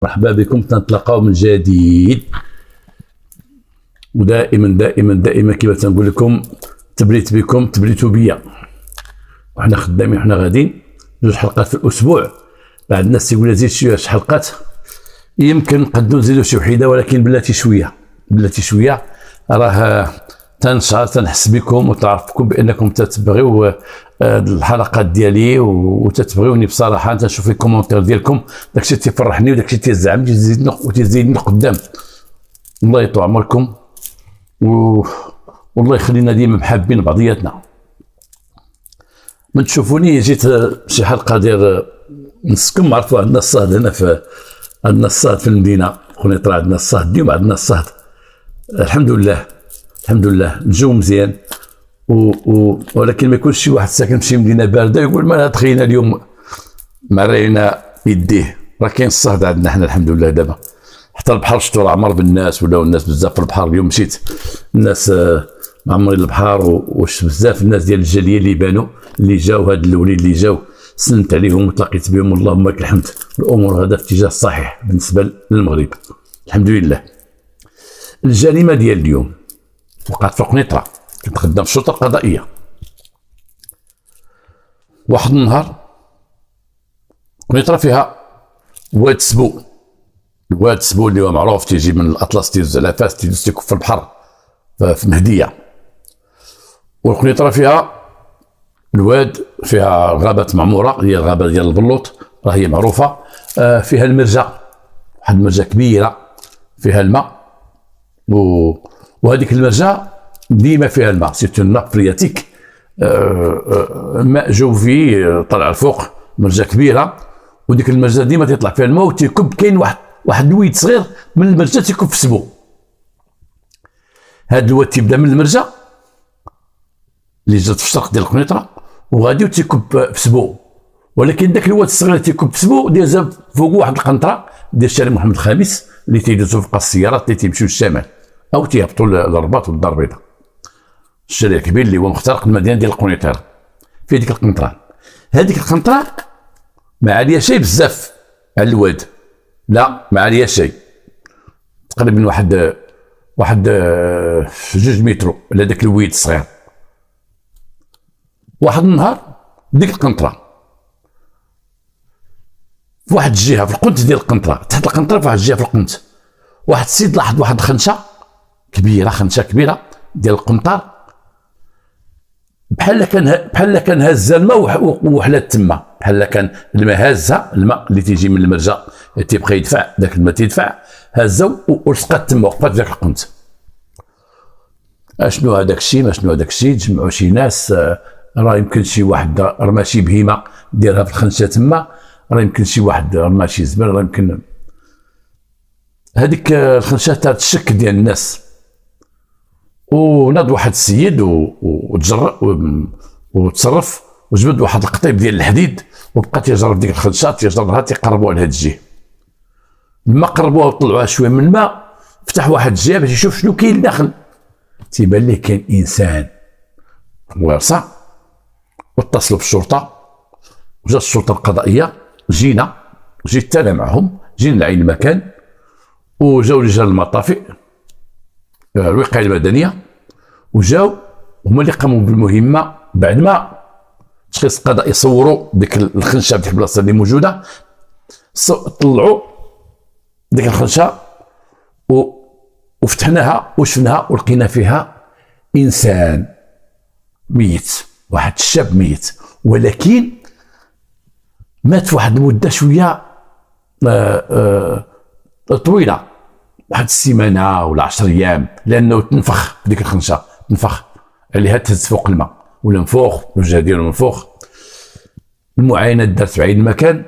مرحبا بكم، تنتلاقاو من جديد. ودائما دائما دائما كما تنقول لكم، تبريت بكم تبريتوا بيا، وحنا خدامين وحنا غاديين. 2 حلقات في الاسبوع. بعض الناس تيقول زيد شويه حلقات، يمكن نقدروا نزيدوا شي وحيده، ولكن بلاتي شويه راه تنشعر تنحس بكم وتعرفكم بانكم تتبغيو الحلقات ديالي وتتبغيوني بصراحه. تنشوف في الكومونتير ديالكم، داكشي تيفرحني وداكشي تيزعم وتزيدني قدام. الله يطول عمركم والله يخلينا ديما محابين بعضياتنا. من تشوفوني جيت شي حلقه ديال نسكم، عرفوا عندنا الصهد هنا، عندنا الصهد في المدينه خنيطره، عندنا الصهد اليوم، عندنا الصهد الحمد لله الجو مزيان. ولكن ما يكونش شي واحد ساكن في شي مدينه بارده يقول ما تخينا اليوم مرينا يديه. راه كاين الصهد عندنا حنا الحمد لله. دابا حتى البحر شتو عمر بالناس، ولاو الناس بزاف في البحر. اليوم مشيت الناس معمرين البحر، وش بزاف الناس ديال الجاليه اللي بانوا، اللي جاو، هاد الاولين اللي جاو سلمت عليهم وتلاقيت بهم، اللهم لك الحمد. الامور هذا في اتجاه صحيح بالنسبه للمغرب الحمد لله. الجريمه ديال اليوم وقعت في قنيطره، كنت خدام في الشرطه القضائيه. واحد النهار قنيطره فيها واد سبو، الواد سبو اللي هو معروف تيجي من الاطلس، تيدوز على فاس، تيدوز تيكون في البحر في مهديه. والقنيطره فيها الواد، فيها غابه معموره، هي الغابه ديال البلوط، راه هي معروفه. فيها المرجه، واحد المرجه كبيره فيها الماء، وهذيك المرجه ديما فيها الماء، سيت اون ناب فرياتيك، ماء جوفي طلع الفوق، مرجه كبيره. وديك المرجه ديما تيطلع فيها الماء وتيكب. كاين واحد الويد صغير من المرجه تيكب في سبو. هذا الواد تيبدا من المرجه اللي جات في الشرق ديال القنيطره وغادي وتيكب في سبو. ولكن داك الواد الصغير اللي تيكب في سبو ديال فوق واحد القنطره ديال الشارع محمد الخامس اللي تيدوزو فوق السيارات اللي تيمشيو للشمال او تيهبطوا للرباط والدار البيضاء. الشارع الكبير اللي هو مخترق المدينه ديال القنيطره في ديك القنطره. هذيك القنطره ما عليها شيء بزاف على الواد، لا ما عليها شيء، تقريبا واحد 2 متر على داك الويد الصغير. واحد النهار ديك القنطره في واحد الجهه في القنت ديال القنطره، تحت القنطره في واحد الجهه في القنت، واحد السيد لاحظ واحد خنشه كبيره ديال القنطار، بحال كان هازه الماء وحلات تما، بحال كان الماء هازه، الماء اللي تيجي من المرجع تيبقى يدفع، داك الماء تيدفع هازه ولصقات تما، وقفات في داك القنت. اشنو هذاك الشيء؟ ما شنو هذاك الشيء؟ تجمعوا شي ناس، راه يمكن شي واحد رمى شي بهيمه ديالها في الخنشه تما، راه يمكن شي واحد رمى شي زبل، راه يمكن هذيك الخنشه تاع الشك ديال الناس. وناض واحد السيد وتجرأ وتصرف وجبد واحد القطيب ديال الحديد وبقى تيجرب ديك الخنشه، تيجربها تيقربوها لهاد الجهه. لما قربوها وطلعوها شويه من الماء، فتح واحد الجهه باش يشوف شنو كاين داخل. تيبان ليه كاين انسان وارصه، واتصلوا بالشرطه وجات الشرطه القضائيه. جيت انا معهم، جينا لعين المكان، وجاو رجال المطافئ الوقايه المدنيه، وجاو هما اللي قاموا بالمهمه. بعد ما تشخيص القضاء يصوروا ديك الخنشه في ديك البلاصه اللي موجوده، طلعوا ديك الخنشه وفتحناها وشفناها ولقينا فيها انسان ميت، واحد الشاب ميت، ولكن مات في واحد المده شويه طويله، واحد السيمانه ولا 10 ايام، لانه تنفخ في ديك الخنشه، تنفخ عليها، تهز فوق الماء ولا منفوخ، الوجه ديالو منفوخ. المعاينات دارت في عين المكان،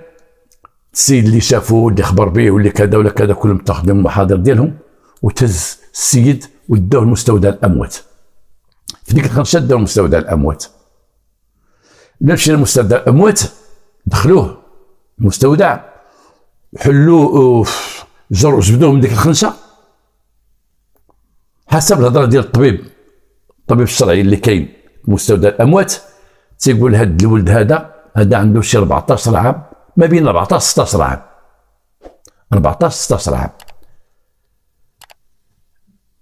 السيد اللي شافوه اللي خبر به واللي كذا ولا كذا كلهم تاخذوا المحاضر ديالهم، وتهز السيد وداوه لمستودع الاموات. في ديك الخنشه داوه لمستودع الاموات. ملي مشينا لمستودع الاموات دخلوه المستودع، حلوه جبدوه من ديك الخنشه حسب الهضره ديال الطبيب الشرعي اللي كاين في مستودع الاموات. تيقول هاد الولد هذا عنده شي 14 عام، ما بين 14 16 عام، 14 16 عام.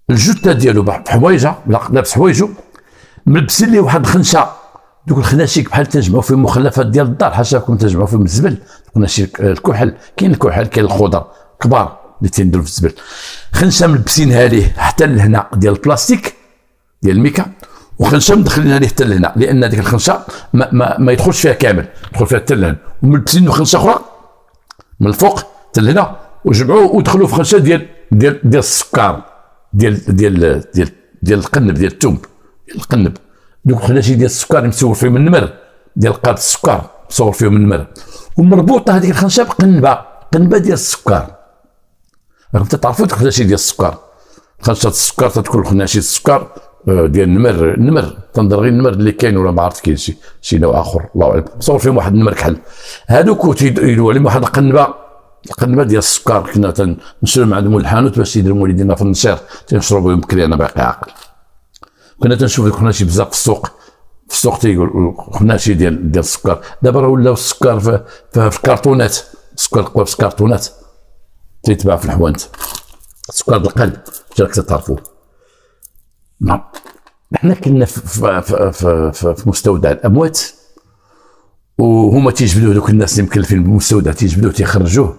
الجثه ديالو بحوايجه لابس حوايجو، ملبسين ليه واحد الخنشه، دوك الخناشيك بحال تنجمعوا فيهم مخلفات ديال الدار، حاشاكم تنجمعوا فيهم الزبل، خناشيك الكحل، كاين الكحل كاين الخضر كبار اللي تينديروا في الزبل. خنشه ملبسينها ليه حتى لهنا ديال البلاستيك ديال الميكا، وخنشه مدخلينها ليه حتى لهنا، لان ديك الخنشه ما يدخلش فيها كامل، يدخل فيها حتى لهنا، وملبسين له خنشه اخرى من الفوق حتى لهنا، وجمعوه ودخلوا في خنشه ديال السكر، ديال القنب ديال الثوم، القنب. دوك الخناشي ديال السكر مصور فيهم النمر ديال قاد السكر، مصور فيهم النمر، ومربوطه هذيك الخنشه قنبه ديال السكر. راكم تعرفوا ديك الخناشي ديال السكر، خنشه السكر تتكون خناشي السكر ديال النمر تنظر غير النمر اللي كاين، ولا ما عرفت كاين شي نوع اخر الله اعلم، مصور فيهم واحد النمر كحل. هذوك تيديروا عليهم واحد القنبه ديال السكر. كنا تنشريو عندهم الحانوت باش يديروا والدينا في النشير، تنشربوا بهم بكري، انا باقي عاقل. كنا تنشوف ديك الخناشي بزاف في السوق تيقول خناشي ديال السكر. دابا راه ولاو السكر في الكرتونات، السكر قوا في الكرتونات تيتباع في الحوانت، السكر القلب راك تعرفوه. نعم، حنا كنا في مستودع الاموات، وهما تيجبدوا دوك الناس اللي مكلفين بالمستودع، تيجبدوه تيخرجوه،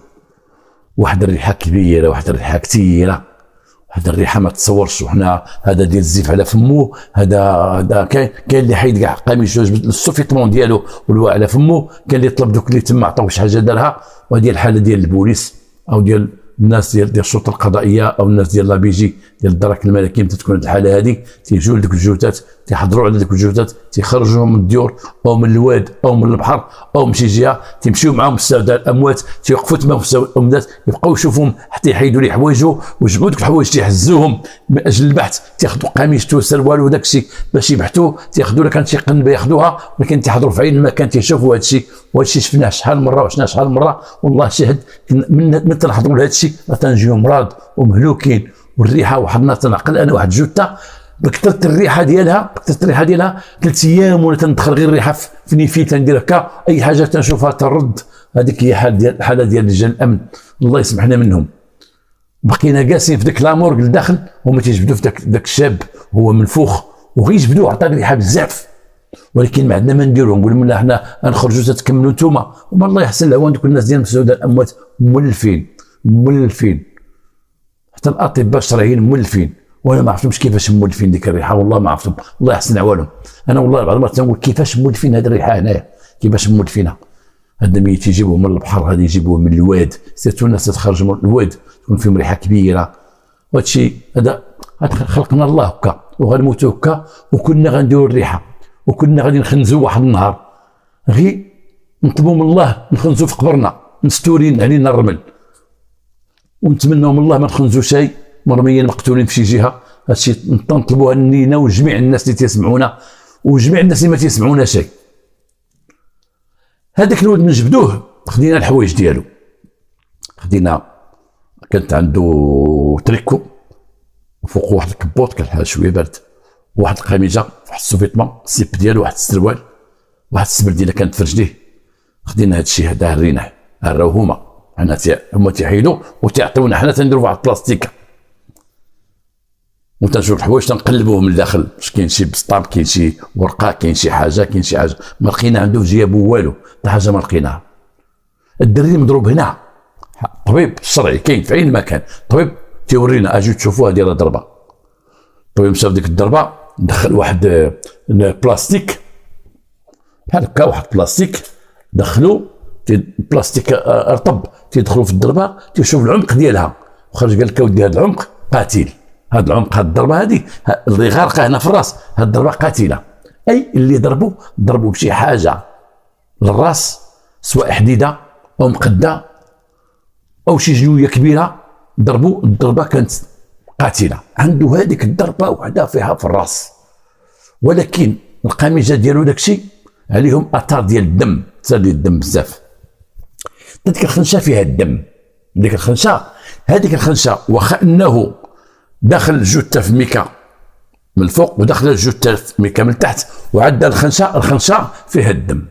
واحد الريحه كبيره، واحد الريحه كثيره، واحد الريحه ما تصورش. وحنا هذا ديال الزيف على فمو، هذا كاين اللي حيد كاع قميصو جبد السوفيتمون ديالو والواء على فمو، كاين اللي طلب دوك اللي تما عطاو شي حاجه دارها. وهذه الحاله ديال البوليس او ديال الناس ديال الشرطه القضائيه او الناس ديال لابيجي ديال الدرك الملكي. متى تكون الحاله هذه تيجيو لديك الجثات، تيحضروا على ديك الجثات، تيخرجوهم من الديور او من الواد او من البحر او من شي جهه، تيمشيو معاهم مستودع الاموات، تيوقفوا تما في مستودع الاموات، يبقاو يشوفوهم حتى يحيدوا ليه حوايجو، ويجمعوا دوك الحوايج تيحزوهم من اجل البحث. تياخذوا قميصته وسروال وداك الشيء باش يبحثوا، تياخذوا لك كانت شي قنبه ياخذوها، ولكن تيحضروا في عين المكان تيشوفوا هذا الشيء. وهذا الشيء شفناه شحال مره وعشناه شحال مره، والله شهد من تنحضروا لهذا الشيء تنجيو مرض ومهلوكين. والريحه وحدنا تنعقل انا واحد جثه بكثره الريحه ديالها 3 ايام ولا تندخل غير الريحه في نيفي، تندير هكا اي حاجه تنشوفها ترد. هذيك هي الحاله ديال رجال الامن، الله يسمحنا منهم. بقينا جالسين في ديك لامورغ لداخل، هما تيجبدوا في داك الشاب هو منفوخ، وغيجبدوه عطاك ريحه بزاف، ولكن ما عندنا ما نديرو. نقول لهم لا حنا غنخرجوا تتكملوا نتوما. وما الله يحسن العوان دوك الناس ديال مستودع الاموات مولفين، حتى الاطباء الشرعيين مولفين، وانا ما عرفتهمش كيفاش مولفين ديك الريحه، والله ما عرفتهم، الله يحسن عوالهم. انا والله بعض المرات تنقول كيفاش مولفين هذه الريحه هنايا، كيفاش مولفينها. هاد الميت يجيبوه من البحر، هذا يجيبوه من الواد، سيرتو الناس تخرج من الواد تكون فيهم ريحه كبيره. وهذا الشيء هذا خلقنا الله هكا، وغنموتوا هكا، وكنا غنديروا الريحه، وكنا غادي نخنزوا واحد النهار، غير نطلبوا من الله نخنزوا في قبرنا، مستورين علينا الرمل، ونتمنوا من الله ما نخنزوا شيء مرميين مقتولين في شي جهه. هادشي نطلبوها لينا وجميع الناس اللي تيسمعونا وجميع الناس اللي ما تيسمعونا شيء. هذاك الولد من جبدوه خدينا الحوايج ديالو، كانت عنده تريكو وفوق واحد الكبوط كان حال شويه بارد، واحد القميجه، واحد السوفيتمون، السيب ديالو، واحد السروال، واحد السبرديله كانت في رجليه. خدينا هذا الشيء هذا هريناه، راهو هما تيحيدوا وتيعطيونا حنا تنديروا واحد البلاستيكه، وتنشوف الحوايج تنقلبوهم من الداخل، واش كاين شي بسطام، كاين شي ورقه، كاين شي حاجه، ما لقينا عنده في جيابو والو، حتى حاجه ما لقيناها. الدري مضروب هنا، طبيب شرعي كاين في اي مكان، طبيب تيورينا اجيو تشوفوها دايره ضربه. الطبيب مشى في ديك الضربه دخل واحد بلاستيك بحال هكا، واحد بلاستيك دخلوا البلاستيك رطب، تيدخلوا في الضربه تيشوف العمق ديالها، وخرج قال لك اودي هذا العمق قاتل، هذا العمق، هذه الضربه هذه اللي غارقه هنا في الراس، هذه الضربه قاتله. اي اللي ضربوا بشي حاجه للراس، سواء حديده او مقده او شي جنويه كبيره، ضربوا الضربه كانت قاتله. عنده هذيك الضربه وحده فيها في الراس، ولكن القميجه ديالو داكشي عليهم اثار ديال الدم، اثار ديال الدم بزاف. ديك الخنشه فيها الدم، هذيك الخنشه واخا انه داخل الجثه في ميكا من الفوق وداخل الجثه في ميكا من تحت، وعندها الخنشه فيها الدم.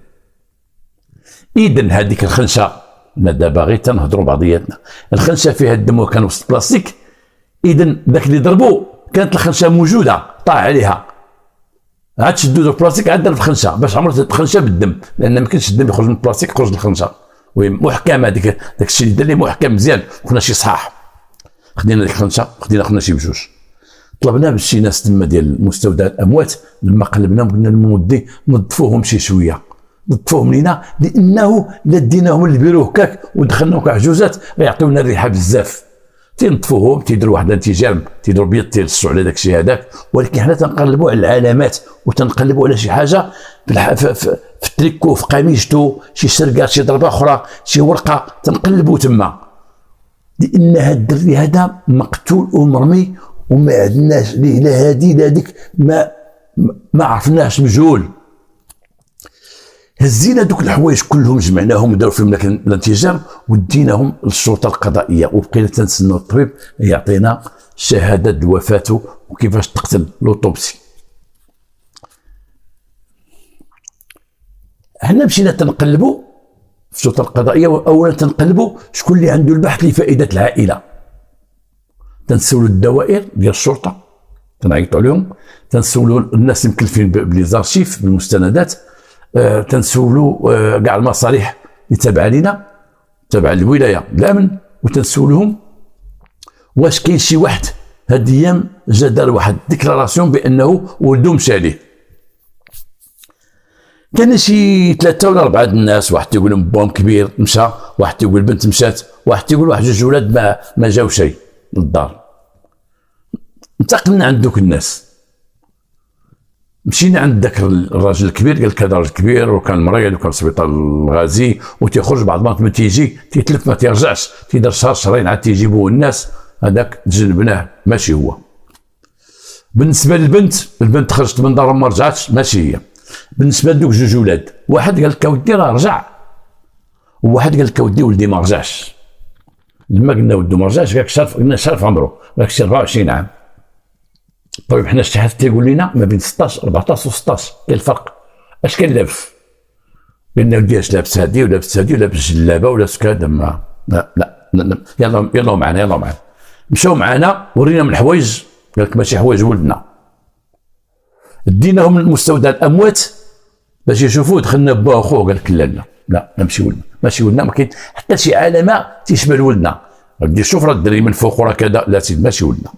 اذا هذيك الخنشه دابا غير تنهضروا بعضياتنا. الخنشه فيها الدم وكان وسط بلاستيك، اذا ذاك اللي ضربوا كانت الخنشه موجوده طاح عليها، عاد شدوا ذاك البلاستيك عاد ضرب الخنشه باش عمرها الخنشه بالدم، لان ما كانش الدم يخرج من البلاستيك يخرج من الخنشه. محكم هذيك داك الشيء اللي دار لي محكم مزيان، كنا شي صحاح. خدينا ديك الخنشه خدينا شي بجوج، طلبنا باش شي ناس تما ديال مستودع الاموات، لما قلبناهم قلنا للمودي نظفوهم شي شويه، نظفوهم لينا لانه لا ديناهم للبيرو هكاك ودخلناهم كعجوزات غيعطيونا الريحه بزاف. تنظفوهم تيديروا واحد الانتجام، تيديروا بيض تيلصوا على داك الشيء هذاك، ولكن حنا تنقلبوا على العلامات وتنقلبوا على شي حاجه في التريكو في قميجته، شي سرقه شي ضربه اخرى شي ورقه تنقلبوا تما، لان هذا الدري هذا مقتول ومرمي وما عندناش ليه لا هادي لا هذيك، ما عرفناش مجهول. هزينا دوك الحوايج كلهم جمعناهم وداروا فيهم الانتجام وديناهم للشرطه القضائيه، وبقينا تنسناو الطبيب يعطينا شهاده وفاته وكيفاش تقتل لوطوبسي. حنا مشينا تنقلبوا في الشرطه القضائيه، اولا تنقلبوا شكون اللي عنده البحث لفائده العائله، تنسولوا الدوائر ديال الشرطه تنعيطوا عليهم، تنسولوا الناس المكلفين بليزارشيف بالمستندات، تنسولوا كاع المصالح اللي تابعه لينا تابعه للولايه الامن، وتنسولهم واش كاين شي واحد هاد الايام جا دار واحد ديكلاراسيون بانه ولدو مشى ليه. كان شي 3 ولا 4 الناس، واحد تيقول لهم باهم كبير مشى، واحد تيقول بنت مشات، واحد تيقول واحد 2 ولاد ما جاو شي للدار. انتقلنا عند دوك الناس، مشينا عند ذاك الراجل الكبير، قال لك هذا راجل كبير وكان مريض وكان في السبيطار الغازي وتيخرج بعض المرات ما تيجي تيتلف ما تيرجعش، تيدير شهر شهرين عاد تيجيبوه الناس، هذاك تجنبناه ماشي هو. بالنسبه البنت خرجت من دارهم ما رجعتش ماشي هي. بالنسبه لدوك 2 ولاد، واحد قال لك اودي راه رجع، وواحد قال لك اودي ولدي ما رجعش. لما قلنا ولدو ما رجعش قال لك قلنا شرف عمره، قال لك 24 عام. طيب حنا شي حد تيقول لنا ما بين 16 14 و 16 كاين الفرق، اش كان لابس؟ قلنا ولدي اش لابس هادي ولابس هادي ولابس جلابه ولابس كذا، ما لا يلا معنا مشاو معنا ورينا من الحوايج، قال لك ماشي حوايج ولدنا. ديناهم لمستودع الاموات باش يشوفوه، دخلنا با اخوه قال لك لا ماشي ولدنا ما كاين حتى شي علامه تشبه ولدنا. بدي شوف راه الدري من فوق وراه كذا، لا سيدي ماشي ولدنا.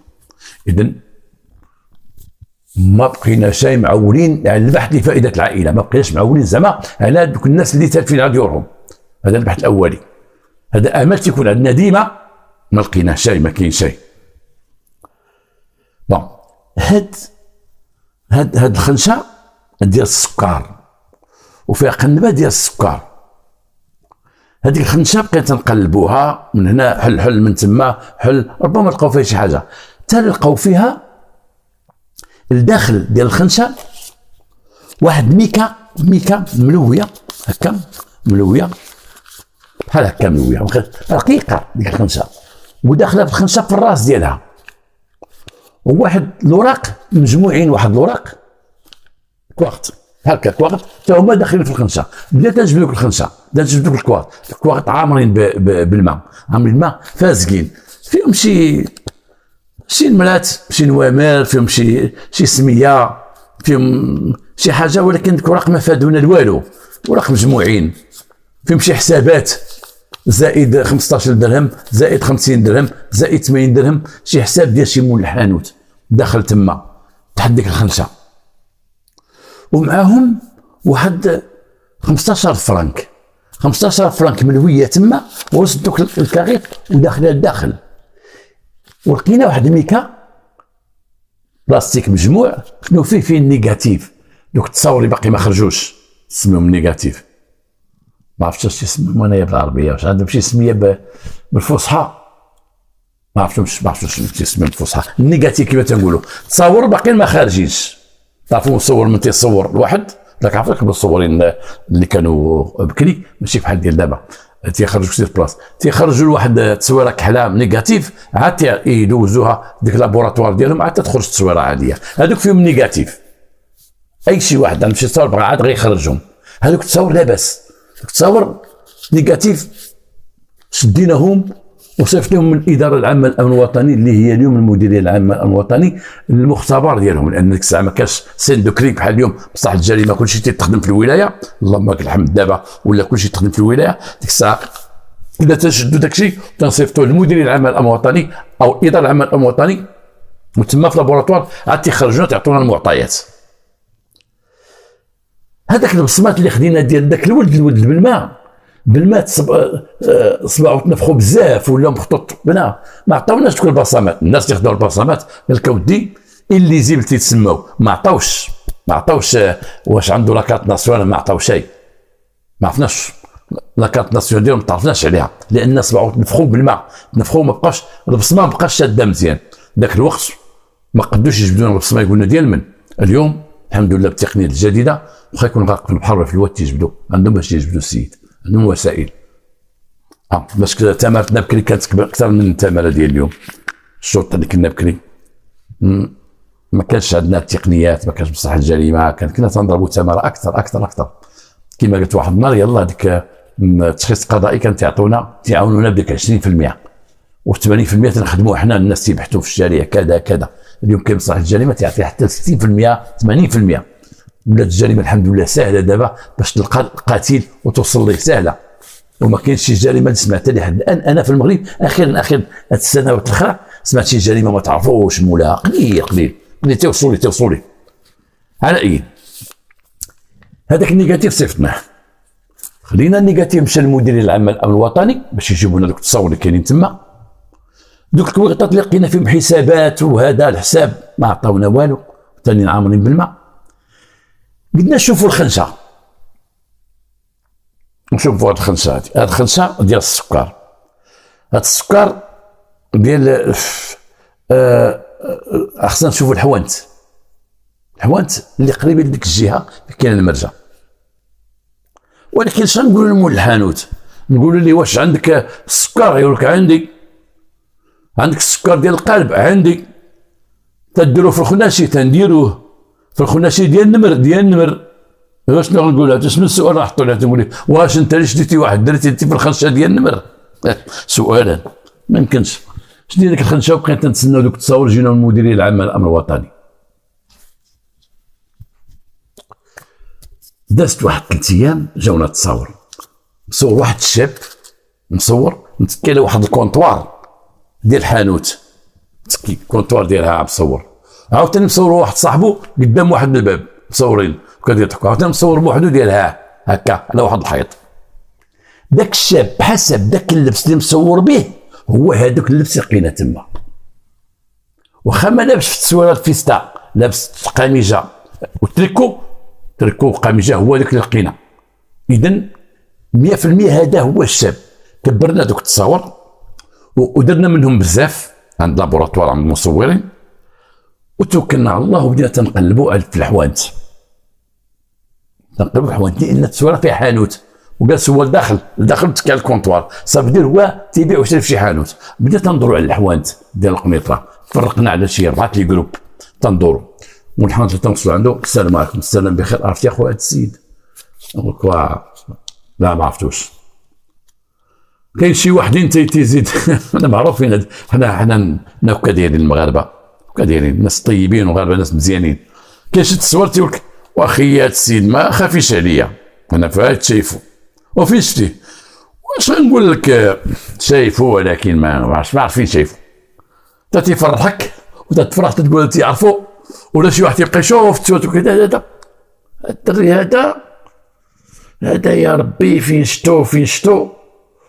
اذا ما بقينا شيء معولين على البحث لفائده العائله، ما بقيناش معولين زعما على دوك الناس اللي تالفين على ديورهم. هذا البحث الاولي، هذا امل تيكون عندنا ديما، ما لقينا شيء، ما كاين شيء. بون هاد الخنشه ديال السكر وفيها قنبه ديال السكر. هذيك الخنشه بقينا نقلبوها من هنا حل من تما حل، ربما لقاو فيها شي حاجه، حتى لقاو فيها الداخل ديال الخنشه واحد ميكا ملويه هكا، ملويه بحال هكا ملويه رقيقه ديك الخنشه، وداخله في الخنشه في الراس ديالها، وواحد الوراق مجموعين، واحد الوراق كواغط هكا كواغط حتى هما داخلين في الخنشه. بدات تنجبدوك الخنشه، بدات تنجبدوك الكواغط عامرين بالماء، عامرين الماء فازقين، فيهم شي نمرات شي نوامر، فيهم شي سميه، فيهم شي حاجه، ولكن ديك الوراق ما فادونا والو، وراق مجموعين فيهم شي حسابات، زائد 15 درهم زائد 50 درهم زائد 80 درهم، شي حساب ديال شي مول الحانوت داخل تما تحت ديك الخنشه، ومعاهم واحد 15 فرنك 15 فرنك ملويه تما، وسط دوك الكاغيط وداخله لداخل. ولقينا واحد الميكا بلاستيك مجموع شنو فيه النيجاتيف، دوك التصاور اللي باقي ما خرجوش سميهم نيجاتيف، ما عرفتش اش يسميهم انايا بالعربيه، واش عندهم شي سميه بالفصحى ما عرفتش شنو تيسميهم بالفصحى. النيجاتيف كيما تنقولوا تصاور باقيين ما خارجينش، تعرفوا مصور من تيصور الواحد راك عارف المصورين اللي كانوا بكري ماشي بحال ديال دابا، تيخرجوا كثير بلاص، تيخرجوا لواحد التصويره كحلام نيجاتيف، عاد يدوزوها ديك لابوراتوار ديالهم عاد تخرج تصويره عاديه. هذوك فيهم نيجاتيف، اي شي واحد عند شي تصاور بغا عاد غيخرجهم، هذوك التصاور لاباس، التصاور نيجاتيف شديناهم وصيفطهم من الاداره العامه للامن الوطني اللي هي اليوم المديريه العامه للامن الوطني للمختبر ديالهم، لان ديك الساعه ما كانش سين دو كليك بحال اليوم مصلحه الجريمه كلشي تيتخدم في الولايه، اللهم لك الحمد دابا ولا كلشي تخدم في الولايه. ديك الساعه اذا تنشدوا داك الشيء تنصيفطوه للمديريه العامه للامن الوطني او الاداره العامه للامن الوطني، وتما في لابوراتوار عاد تيخرجونا تعطونا المعطيات. هذاك البصمات اللي خدينا ديال داك الولد بالماء صباعو تنفخوا بزاف ولا مخطوط بنا، ما عطاوناش دوك البصمات. الناس اللي خداو البصمات قال لك اودي اللي زيبل تيتسماو ما عطاوش واش عنده لاكارت ناسيونال، ما عطاو شيء، ما عرفناش لاكارت ناسيونال ديالهم، ما تعرفناش عليها لان صباعو تنفخوا بالماء، تنفخوا ما بقاش البصمه، ما بقاش شاده مزيان. ذاك الوقت ما قدوش يجبدوا لنا البصمه، يقولنا ديال من. اليوم الحمد لله بالتقنيات الجديده واخا يكون غارق في البحر ولا في الواد تيجبدوا، عندهم باش يجبدوا السيد، عندهم وسائل. باش تمارتنا بكري كانت اكثر من التماره ديال اليوم. الشرطه اللي كنا بكري ما كانش عندنا التقنيات، ما كانش مصلحه الجريمه، كنا تنضربوا تماره اكثر. كما قلت واحد النهار يلاه ديك التشخيص القضائي كان تعاونونا بديك 20% و80% تنخدموا حنا، الناس تيبحثوا في الشارع كذا. اليوم كاين مصلحه الجريمه تعطي حتى 60% 80%. ولات الجريمه الحمد لله سهله دابا باش تلقى القاتل وتوصل ليه سهله، وما كاينش شي جريمه اللي سمعتها لحد الان. انا في المغرب اخيرا هاد السنوات الاخرى سمعت شي جريمه ما تعرفوش مولاها، قليل توصلوا لي. على اي هذاك النيجاتيف صيفطناه، خلينا النيجاتيف مشى للمديريه العامه للامن الوطني باش يجيبوا لنا دوك التصاور اللي كاينين تما. دوك الكويطات اللي لقينا فيهم حسابات وهذا الحساب ما عطاونا والو، ثاني عامرين بالماء. قلنا شوفوا الخنشه، نشوفوا هاد الخنشه هادي، هاد الخنشه ديال السكر، هاد السكر ديال خصنا نشوفوا الحوانت اللي قريبين لديك الجهه اللي كاين المرجع. ولكن شنو نقولوا لمول الحانوت؟ نقولوا لي واش عندك السكر؟ يقول لك عندك السكر ديال القلب؟ عندي. تديروه في الخناشي؟ تنديروه في الخناشي ديال النمر. شنو نقول لها؟ شنو السؤال راح نحطوا لها؟ تقول لي واش انت اللي شديتي واحد درتي انت في الخنشه ديال النمر؟ سؤالا ما يمكنش. شدي ديك الخنشه وبقينا تنتسناو دوك التصاور جينا من المديريه العامه للامن الوطني. دازت واحد 3 ايام جاونا التصاور، مصور واحد الشاب مصور متكي على واحد الكونطوار ديال الحانوت، متكي الكونطوار ديالها مصور. عاوتاني مصور واحد صاحبو قدام واحد الباب مصورين وكادير يضحكوا، عاوتاني مصور بوحدو ديالها هكا على واحد الحيط. داك الشاب بحسب داك اللبس اللي مصور به هو هذاك اللبس لقينا تما، واخا ما لابس في التصويره الفيستا، لابس قميجه وتريكو وقميجه، هو ذاك اللي لقينا. اذا 100% هذا هو الشاب. كبرنا دوك التصاور ودرنا منهم بزاف عند لابوراتوار عند المصورين، وتوكلنا على الله وبدينا تنقلبوا في الحوانت. لان التصويره فيها حانوت، وجالس هو لداخل تكال الكونطوار، صافي دير هو تيبيع ويشري في شي حانوت. بدينا تندوروا على الحوانت ديال القنيطره، فرقنا على شي 4 لي جروب تندوروا، ونحن تنوصلوا عنده. السلام عليكم. السلام بخير. عرفتي يا خويا هذا السيد؟ نقول لك لا ما عرفتوش. كاين شي وحدين تيزيد حنا معروفين، حنا هكا دايرين المغاربه، هكا دايرين الناس طيبين ومغاربه ناس مزيانين. كاين شي تصور تيقول لك واخي هذا السيد ما خافيش عليا، انا فايت شايفو وفين شفتيه. واش نقول لك شايفو ولكن ما عارفين شايفو. انت تيفرحك وتتفرح تقول تيعرفو، ولا شي واحد تيبقى يشوف تشوف كذا هذا الدري هذا يا ربي فين شتو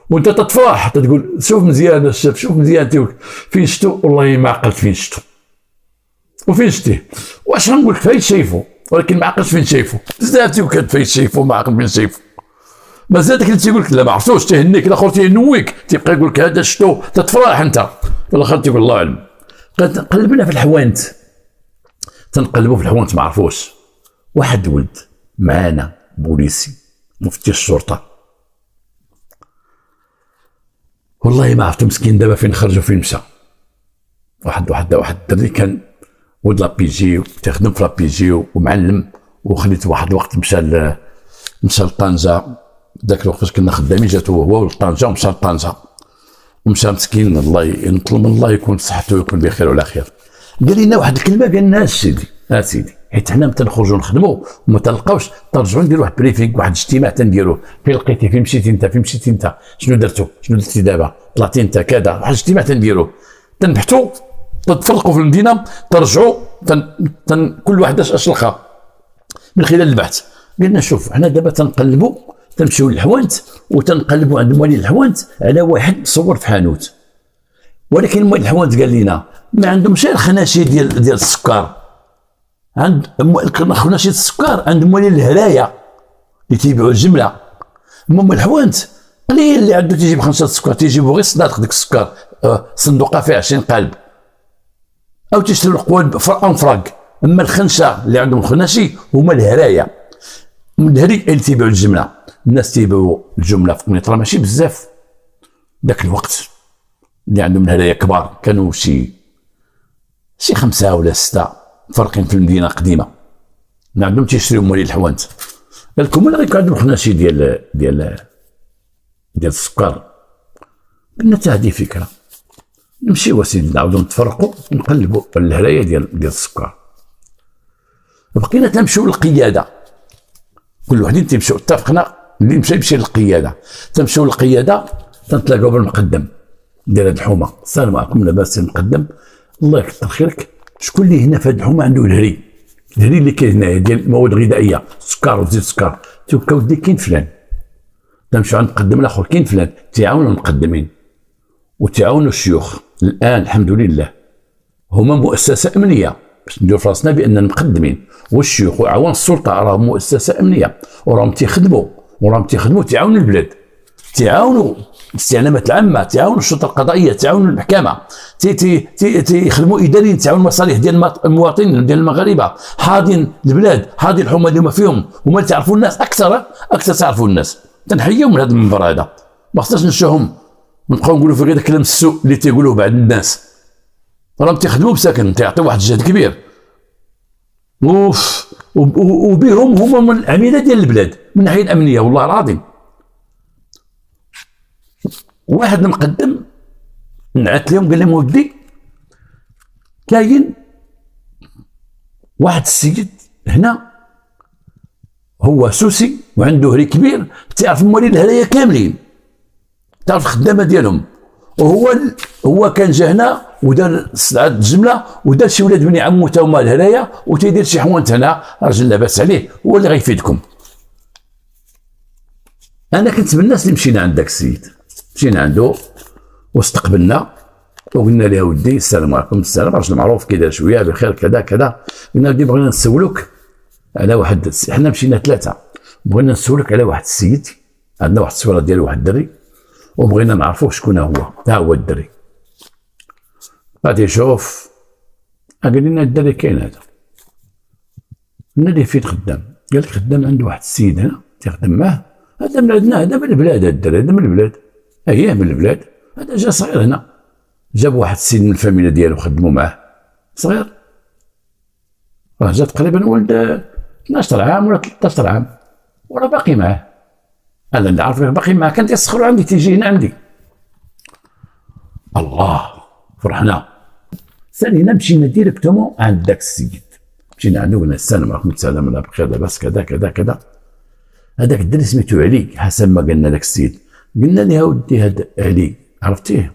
وانت تتفرح تقول شوف مزيان الشاب، شوف مزيان تيقول فين شتو، والله ما عقلت فين شتو وفين شتيه. واش نقول لك فايت شايفو ولكن ما عقلتش فين شايفو. بزاف تيقول فايت شايفو ما عقل فين شايفو. مازال داك اللي تيقول لك لا ما عرفتوش تيهنيك، الاخر تينويك تيبقى يقول لك هذا شتو، تتفرح انت، في الاخر تيقول الله اعلم. قلبنا في الحوانت، تنقلبوا في الحوانت ما عرفوش. واحد ولد معانا بوليسي مفتش الشرطه، والله ما عرفتو مسكين دابا فين خرج وفين مشى. واحد الدري كان ولد لابيجي تخدم في لابيجي ومعلم، وخليت واحد الوقت مشى لطنجه. ذاك الوقت فاش كنا خدامين جاتو هو لطنجه ومشى لطنجه، ومشى مسكين الله نطلب من الله يكون صحته ويكون بخير وعلى خير. قال لنا واحد الكلمه، قال لنا سيدي سيدي حيت حنا تنخرجوا نخدموا وما تلقاوش، ترجعوا نديروا واحد بريفينغ، واحد الاجتماع تنديروه، فين لقيتي، فين مشيتي انت، فين مشيتي انت، شنو درتوا، شنو درتي دابا، طلعتي انت كذا، واحد الاجتماع تنديروه، تنبحثوا، تتفرقوا في المدينه، ترجعوا كل واحد اش لقى من خلال البحث. قلنا شوف حنا دابا تنقلبوا، تمشيو للحوانت وتنقلبوا عند موالي الحوانت على واحد مصور في حانوت، ولكن موالي الحوانت قال لنا ما عندهمش الخناشي ديال السكر، عند خناشي السكر عند موالي الهرايه اللي تيبيعوا الجمله. موالي الحوانت قليل اللي عنده تيجيب 5 السكر، تيجيبوا غير صندوق ديك السكر، صندوقه فيها 20 قلب، او تشتروا القوالب فرق. اما الخنشه اللي عندهم الخناشي هما الهرايه، من هذيك اللي تيبيعوا الجمله. الناس تيبيعوا الجمله في قنيطره ماشي بزاف ذاك الوقت، اللي عندهم الهرايه كبار كانوا شي 5 ولا 6 فرقين في المدينه قديمه، ما عندهم تيشريو موالي الحوانت. قال لكم انا غير عندهم خناشي ديال السكر. قلنا حتى هذه فكره، نمشيو سيدي نعاودو نتفرقوا ونقلبوا على الهرايه ديال السكر. بقينا تنمشيو للقياده، كل وحدين تيمشيو، اتفقنا اللي يمشي للقياده، تمشيو للقياده تنتلاقاو بالمقدم ديال هاد الحومه. السلام عليكم، لاباس المقدم، الله يكثر خيرك، شكون اللي هنا في هاد الحومه عنده الهري اللي كاين هنايا ديال المواد الغذائيه، سكر وزيت سكر؟ تيوكا ودي كاين فلان. تمشيو عند المقدم الاخر، كاين فلان، تيعاونوا المقدمين وتعاونوا الشيوخ. الان الحمد لله هما مؤسسه امنيه، باش نديروا في راسنا بان المقدمين والشيوخ واعوان السلطه راهم مؤسسه امنيه، وراهم تيخدموا تعاونوا البلاد، تعاونوا الاستعلامات العامه، تعاونوا الشرطه القضائيه، تعاونوا المحكمه، تيخدموا اداريين، تعاونوا المصالح ديال المواطنين ديال المغاربه، حاضين البلاد، حاضين الحومه اللي هما فيهم، هما اللي تعرفوا الناس اكثر تعرفوا الناس. تنحييهم من هذا المنبر هذا، ما خصناش ننساهم ونبقاو نقولوا في غير الكلام السوء اللي تيقولوه بعض الناس. راهم تيخدموا بسكن، تيعطيو واحد الجهد كبير، وبهم هما من العميله ديال البلاد من الناحيه الامنيه. والله العظيم واحد المقدم نعت لهم قال لهم ودي كاين واحد السيد هنا هو سوسي وعنده هري كبير، تعرف موالي الهرايه كاملين، تعرف الخدامه ديالهم، وهو كان جا هنا ودار سلعه الجمله، ودار شي ولاد بني عمو تا هما الهرايه، وتيدير شي حوانت هنا، راجل لاباس عليه، هو اللي غيفيدكم. انا كنت من الناس اللي مشينا عند داك السيد، مشينا عنده واستقبلنا وقلنا له ودي السلام عليكم، السلام، راجل معروف كيداير شويه بخير كذا كذا. قلنا ودي بغينا نسولوك على واحد، حنا مشينا 3، بغينا نسولك على واحد السيد، عندنا واحد الصوره ديال واحد الدري وبغينا نعرفوا شكون هو، ها هو الدري. غادي يشوف، قال لنا الدري كاين هذا. قلنا ليه فين خدام؟ قال لك خدام عند واحد السيد هنا تيخدم معاه، هذا من عندنا، هذا من البلاد، هذا الدري هذا من البلاد، اييه من البلاد، هذا جا صغير هنا، جاب واحد السيد من الفاميليا ديالو خدموا معاه صغير، راه جا تقريبا ولد 12 عام ولا 13 عام، وراه باقي معاه. انا نعرف باقي معاه، كان تيسخروا عندي، تيجي هنا عندي. الله فرحنا، سالينا مشينا ديريكتومون عند داك السيد، مشينا عنده قلنا السلام عليكم، السلام لا بخير لاباس كذا كذا كذا. هذاك الدري سميتو علي حسب ما قالنا داك السيد. قلنا له ودي هذا علي عرفتيه؟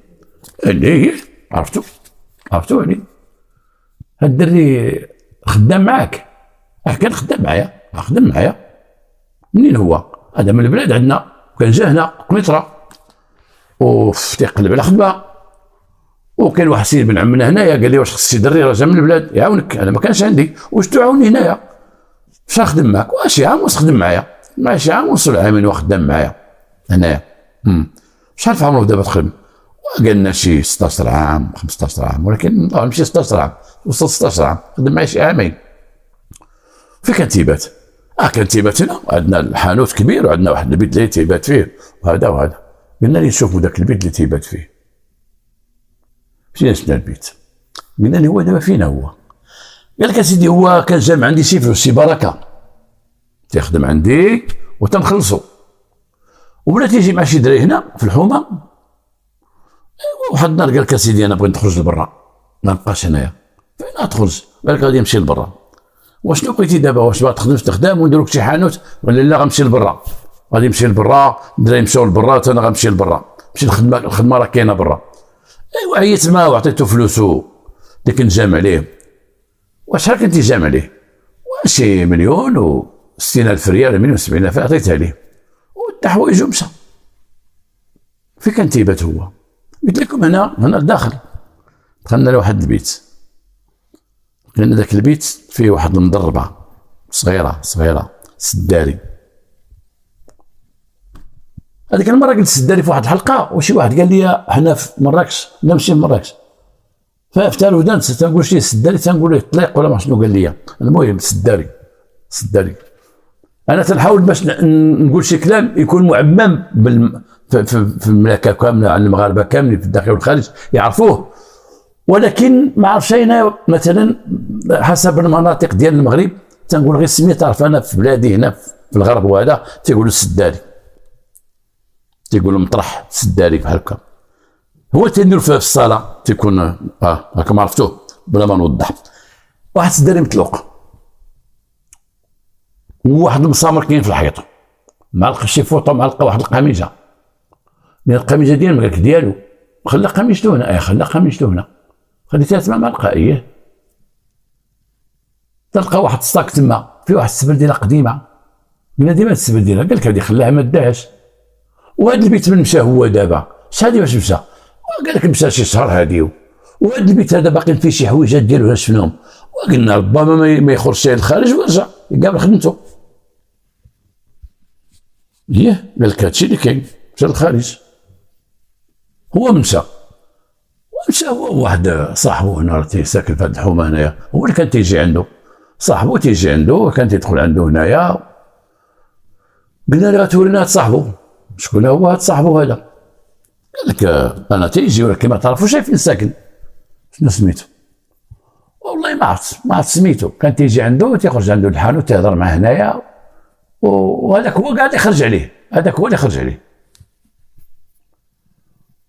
علي عرفتو علي، هاد الدري خدام معاك؟ كان خدام معايا. منين هو؟ هذا من البلاد عندنا، كان جا هنا قنيطره وتيقلب على خدمه، وكان واحد السيد بن عمنا هنايا قال لي واش خص شي دري راه جا من البلاد يعاونك، انا ما كانش عندي، واش تعاوني هنايا؟ باش نخدم معاك؟ شي عام ونص خدم معايا، شي عام ونص ولا عامين وخدام معايا هنايا. شحال في عمره دابا تقريبا؟ قال لنا شي 16 عام 15 عام، ولكن ماشي 16 عام، وصل 16 عام، خدم معايا شي عامين. فين كان تيبات؟ كان تيبات هنا، عندنا الحانوت كبير وعندنا واحد البيت اللي تيبات فيه وهذا. قلنا لي نشوفوا ذاك البيت اللي تيبات فيه. مشينا شفنا البيت، قلنا لي هو دابا فين هو؟ قال لك اسيدي هو كان جامع عندي شي فلوس، شي بركه، تيخدم عندي وتنخلصو، وبدا تيجي مع شي دري هنا في الحومه، واحد النهار قال لك اسيدي انا بغيت نخرج لبرا، ما نبقاش هنايا، فين غتخرج؟ بالك غادي نمشي لبرا. واشنو بغيتي دابا؟ واش باغي تخدم تخدم وندير لك شي حانوت، ولا لا غنمشي لبرا؟ غادي نمشي لبرا، الدراري مشاو لبرا حتى انا غنمشي لبرا، نمشي الخدمه، الخدمه راه كاينه برا. ايوا عييت معاه وعطيتو فلوسو اللي كنت جامع عليه. وشحال كنتي جامع عليه؟ شي 1,060,000 ريال ولا 1,070,000 عطيتها ليه، ودى حوايجو ومشى. فين كان تيبات هو؟ قلت لكم هنا الداخل. دخلنا لواحد البيت، لان ذاك البيت فيه واحد المضربه صغيره سداري. هذيك المره قلت سداري في واحد الحلقه، وشي واحد قال لي حنا في مراكش، لا ماشي في مراكش، ففتح الودان تنقول شي سداري، تنقول له طليق ولا ما شنو قال لي. المهم سداري. انا تنحاول باش نقول شي كلام يكون معمم في المملكه كامله، على المغاربه كاملين في الداخل والخارج يعرفوه، ولكن ما عرفتش انا مثلا حسب المناطق ديال المغرب تنقول غير سميت. تعرف انا في بلادي هنا في الغرب وهذا تيقولوا السداري، تيقولوا مطرح السداري بحال هكا. هو تنديرو في الصاله تيكون هكا، ما عرفتوه بلا ما نوضح. واحد السداري مطلوق، وواحد المسامر كاين في الحيط، معلقه شي فوطه، معلقه واحد القميجه، من القميجه ديال الملك ديالو، خلى قميجته هنا، خلى قميجته هنا، خليتها تما معلقه. تلقى واحد الصاك تما فيه واحد السبرديله قديمه، قلنا ديما السبرديله، قال لك هذه خلاها ما داهاش. وهذا البيت من مشى هو دابا شحال باش مشى؟ قال لك مشى شي شهر هادي، وهذا البيت هذا باقي فيه شي حويجات ديالو شفناهم، وقلنا ربما ما يخرجش للخارج ويرجع يقابل خدمته. قال لك هادشي اللي كاين، مشى للخارج. هو مشى هو واحد صاحبه هنا راه ساكن في هاد الحومه هنايا، هو اللي كان تيجي عنده، صاحبه تيجي عنده وكان تيدخل عنده هنايا. قلنا له غتورينا هاد صاحبه، شكون هو هاد صاحبه هذا؟ قال لك انا تيجي ولكن ما تعرفوش فين ساكن. شنو سميتو؟ والله ما عرفت سميتو. كان تيجي عنده تيخرج عنده الحانوت تيهضر معاه هنايا، وهذاك هو قاعد يخرج عليه، هذاك هو اللي خرج عليه.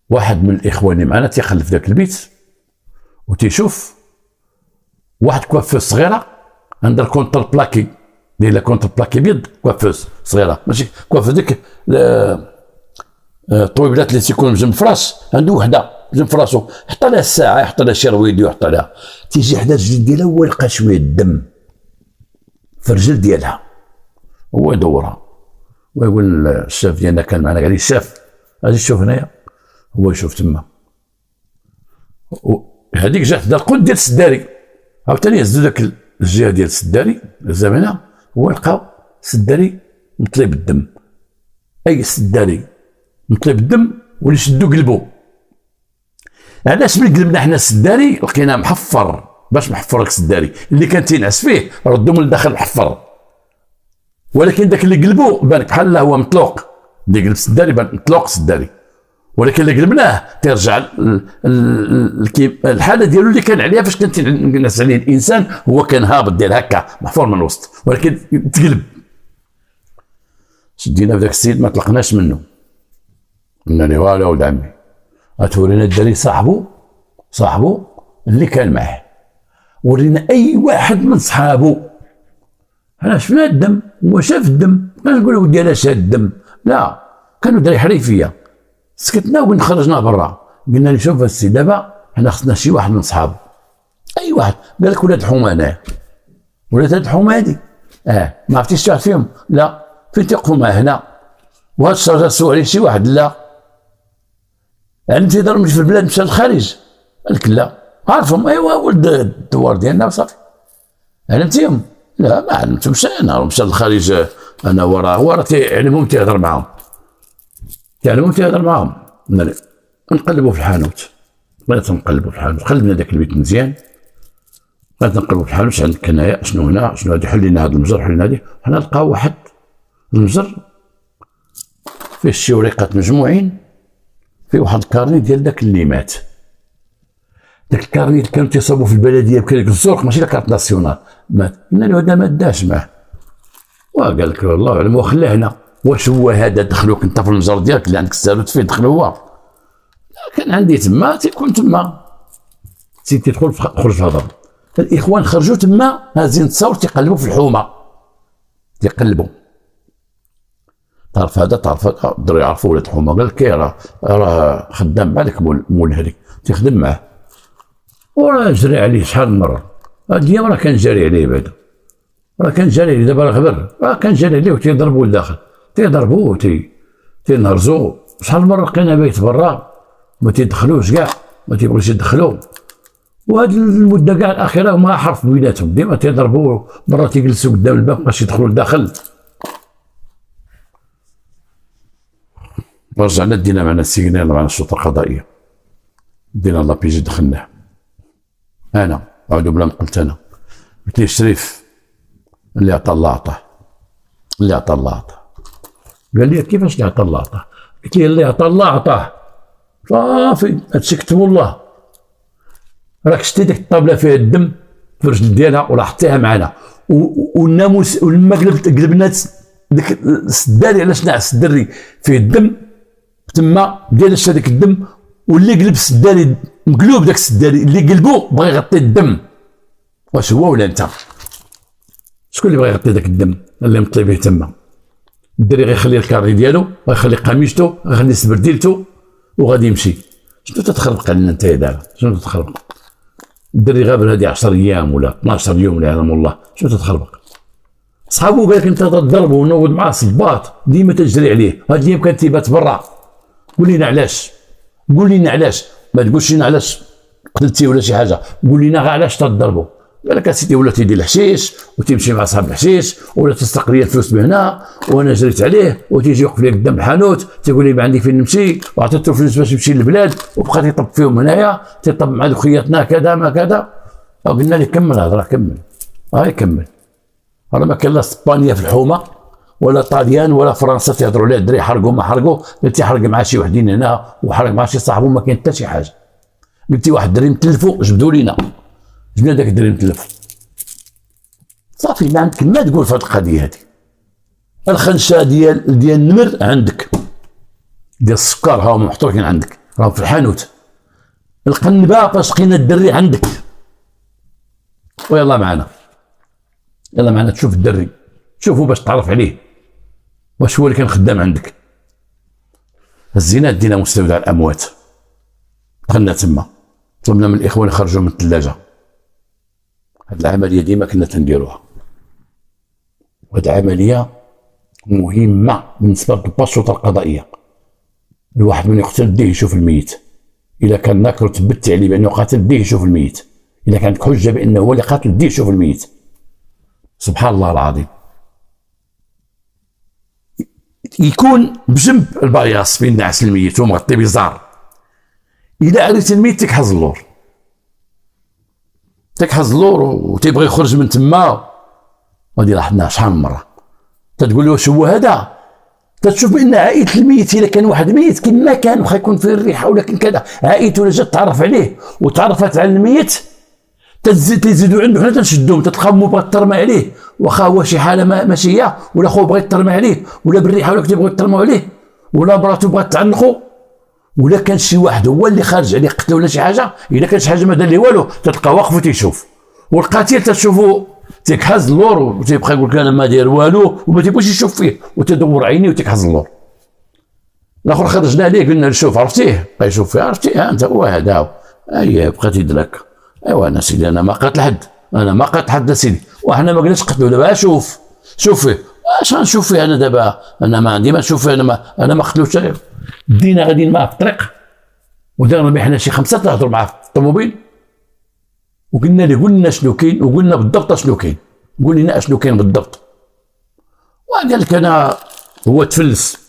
واحد من الاخوان اللي معنا تيخلف ذاك البيت وتيشوف واحد كوافوس صغيره عندها الكونتر بلاكي، دايره كونتر بلاكي بيض، كوافوس صغيره ماشي كوافوس ديك الطويبلات اللي تيكون بجنب فراس، عنده وحده بجنب فراسو، يحط لها الساعه، يحط لها شي رويديو، يحط لها. تيجي حدا الجلد ديالها هو يلقى شويه الدم في الرجل ديالها، هو يدورها ويقول الشاف ديالنا كان معنا، قال لي الشاف اجي شوف هنايا. هو يشوف تما، هذيك جات دا القد ديال السداري، عاوتاني هزو داك الجهه ديال السداري الزمنه، هو لقى السداري مطلي بالدم. اي السداري مطلي بالدم واللي شدو قلبو. علاش من قلبنا حنا السداري لقيناه محفر، باش محفر لك السداري اللي كان تينعس فيه ردو من الداخل محفر، ولكن داك اللي قلبو بان بحال هو مطلوق، اللي قلب السداري بان مطلوق السداري، ولكن اللي قلبناه تيرجع الحاله ديالو اللي كان عليها فاش كان تينعس عليه الانسان، هو كان هابط ديال هكا محفور من الوسط، ولكن تقلب. شدينا في ذاك السيد ما طلقناش منه، قلنا له والو ولد عمي غتورينا الدري صاحبه اللي كان معاه، ورينا اي واحد من صحابه. حنا شفنا الدم، هو شاف الدم، ما نقولوا ودي علاش هاد الدم، لا كانوا دري حريفيه. سكتنا وخرجنا برا، قلنا له شوف السي دابا حنا خصنا شي واحد من صحابه، اي واحد. قال لك ولاد الحومه هنايا، ولاد هاد الحومه هادي ما عرفتيش شي واحد فيهم؟ لا. فين تيوقفوا معاه؟ هنا. وهاد الشجره سوى عليه شي واحد؟ لا. علمتي ضرب في البلاد مشى للخارج؟ قال لك لا. عارفهم؟ ايوا ولد الدوار ديالنا وصافي. علمتيهم؟ لا ما علمتهمش انا، مشى للخارج انا وراه، هو راه تيعلمهم تيهضر معاهم، نقلبوا في الحانوت، بغينا نقلبوا في الحانوت، قلبنا ذاك البيت مزيان، بغينا نقلبوا في الحانوت. عندك هنايا شنو هنا، شنو هادي، حل لنا هذا المجر، حل لنا هادي. حنا نلقاو واحد المجر فيه شي وريقات مجموعين، فيه واحد الكارني ديال داك اللي مات. داك الكارني اللي كانوا تيصاوبوا في البلديه بكريك الزرق، ماشي لا كارت ناسيونال، مات. قلنا له هذا ما داش معاه، وقال لك والله اعلم وخلاه هنا. واش هو هذا دخلوك انت في المجر ديالك اللي عندك السالوت فيه، دخل هو؟ كان عندي تما تيكون تما تيدخل خرج في الهضره. الاخوان خرجوا تما هازين تصاور تيقلبوا في الحومه، تيقلبوا طرف هذا طرف هذا. الدري يعرفوا ولاد الحومه، قال لك راه خدام معاك مول هذيك، تيخدم معاه وراه جري عليه شحال من مره. هاد اليوم راه كان جاري عليه بعدا، راه كان جاري عليه دابا راه غبر، راه كان جاري عليه وتيضربوا لداخل، تيضربوا تينهرزوا. شحال من مره لقينا بايت برا ما تيدخلوش كاع، ما تيبغيوش يدخلوا. وهاد المده كاع الاخيره هما حرف بيناتهم، ديما تيضربوا، مرات تيجلسوا قدام الباب باش يدخلوا لداخل. رجعنا دينا معنا السيكنال معنا الشرطه القضائيه، دينا لابيجي دخلناه. انا عاودوا بلا ما قلت انا، قلت لي شريف اللي عطى الله عطاه، اللي عطى الله عطاه. قال لي كيفاش اللي عطى الله عطاه؟ قلت لي اللي عطى الله عطاه صافي، هادشي كتبو الله. راك شتي ديك الطابله فيها الدم في الرجل ديالها ولاحظتيها معنا، والناموس ولما قلبنا ديك السداري، علاش نعس الدري فيه الدم تما ديال هذاك الدم، واللي قلب السداري مقلوب، داك السداري اللي قلبو بغى يغطي الدم. واش هو ولا انت؟ شكون اللي بغى يغطي داك الدم اللي مطلي به تما؟ الدري غيخلي الكاري ديالو، غيخلي قميجتو، غيخلي سبرديلتو وغادي يمشي. شنو تتخربق علينا انت دابا؟ شنو تتخربق؟ الدري غابر هادي 10 ايام ولا 12 يوم لا يعلم الله، شنو تتخربق؟ صحابو قال لك انت تضربه ونوض معاه صباط ديما تجري عليه. هاد اليوم كان تيبات برا. قول لنا علاش، قول لنا علاش، ما تقولش لنا علاش قتلتي ولا شي حاجه، قول لنا غير علاش تضربوا. قال لك اسيدي ولا تيدير الحشيش وتمشي مع صاحب الحشيش، ولا تسرق لي الفلوس من هنا وانا جريت عليه، وتيجي يوقف لي قدام الحانوت تيقول لي ما عندي فين نمشي، وعطيته فلوس باش يمشي للبلاد وبقى تيطب فيهم هنايا، تيطب مع خوياتنا كذا ما كذا. قلنا لي كمل هضره، كمل هاي كمل. راه ما كان لا اسبانيا في الحومه ولا طاليان ولا فرنسا تيهضروا عليه الدري حرقوا ما حرقوا. قلتي حرق مع شي وحدين هنا وحرق مع شي صاحبو، ما كاين حتى شي حاجه. قلتي واحد الدري متلفوا جبدوا لينا، جبنا داك الدري متلف. صافي ما عندك ما تقول في هذه القضيه هذه. الخنشه ديال النمر عندك، ديال السكر ها محطوطين عندك، راهم في الحانوت. القنبه فاش لقينا الدري عندك. ويلا معنا، يلا معنا تشوف الدري، شوفوا باش تعرف عليه واش هو اللي كان خدام عندك. هزينا دينا مستودع الاموات، دخلنا تما، طلبنا من الاخوان يخرجوا من الثلاجه. هاد العمليه ديما كنا تنديروها، وهاد عمليه مهمه بالنسبه للشرطه القضائيه. الواحد من يقتل ديه يشوف الميت، اذا كان ناكر وتبتي عليه بانه قاتل ديه يشوف الميت، اذا كانت حجه بانه هو اللي قاتل ديه يشوف الميت. سبحان الله العظيم. يكون بجنب الباياص فين نعس الميت ومغطي بزار، اذا عرفت الميت تكحز اللور، تكحز اللور وتيبغي يخرج من تما. غادي لاحظناها شحال من مره، تتقول له واش هو هذا، تتشوف بان عائله الميت اذا كان واحد ميت كما كان واخا يكون فيه الريحه ولكن كذا، عائلته ولا جات تعرف عليه وتعرفت على الميت تزيدوا عنده، حنا تنشدوهم، تلقاو مو بغا ترمى عليه واخا هو شي حاله ماشيه، ولا خو بغا يترمى عليه، ولا بالريحه ولا كتبغوا يترموا عليه، ولا مراتو بغات تعنقوا، ولا كان شي واحد هو اللي خارج عليه قتله ولا شي حاجه. اذا كان شي حاجه ما دار ليه والو تلقى واقف وتيشوف، والقتيل تشوفوا تيكحز اللور وتيبقى يقول لك انا ما داير والو وما تيبغيش يشوف فيه وتدور عيني وتيكحز اللور. الاخر خرجنا عليه قلنا له شوف عرفتيه، بقى يشوف فيه، عرفتيه انت هو هذا، اي بقى تيدرك. ايوا انا سيدي انا ما قتل حد، انا ما قتل حد سيدي، وحنا ما قلناش قتلوا. دابا شوف فيه، اش غنشوف فيه انا دابا؟ انا ما عندي ما نشوف فيه، انا ما قتلوش. دينا غاديين معاه في الطريق ودارنا به حنا شي 5 تهضروا معاه في الطوموبيل، وقلنا له قلنا شنو كاين وقلنا بالضبط شنو كاين، قول لنا اشنو كاين بالضبط. وقال لك انا هو تفلس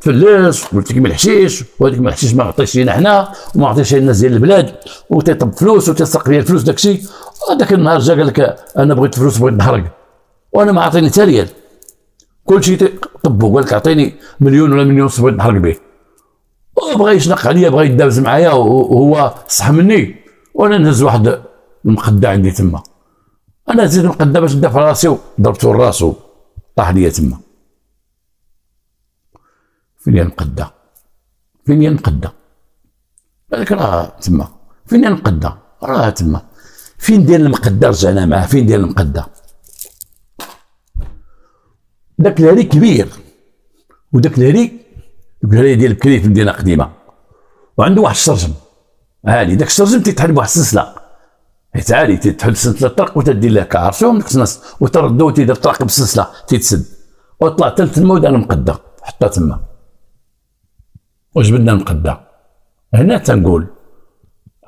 قلت لك من الحشيش، وهذيك من الحشيش ما عطيش لينا حنا وما عطيش للناس ديال البلاد، وتيطب فلوس وتيسرق لي الفلوس داكشي. هذاك النهار جا قال لك انا بغيت فلوس بغيت نحرق، وانا ما عطيني حتى ريال، كلشي طبو قال لك عطيني مليون ولا مليون ونص بغيت نحرق به، وبغى يشنق عليا بغى يدابز معايا وهو صح مني، وانا نهز واحد المقده عندي تما، انا زيد المقده باش ندافع راسي وضربته راسو طاح ليا تما. فين هي المقده؟ فين هي المقده؟ هذاك راه تما. فين المقده؟ راه تما. فين داير المقده؟ رجعنا معاه. فين داير المقده؟ داك الهري كبير، وداك الهري ديال بكري في المدينه القديمه، وعنده واحد الشرجم عالي. داك الشرجم تيتحل بواحد السلسله، حيت عالي تيتحل سلسله الطرق وتدير لها كعرفتهم ديك الناس، وتردو تيدير الطرق بالسلسله تيتسد، وطلع حتى تما ودار المقده حتى تما. وجبدنا المقده. هنا تنقول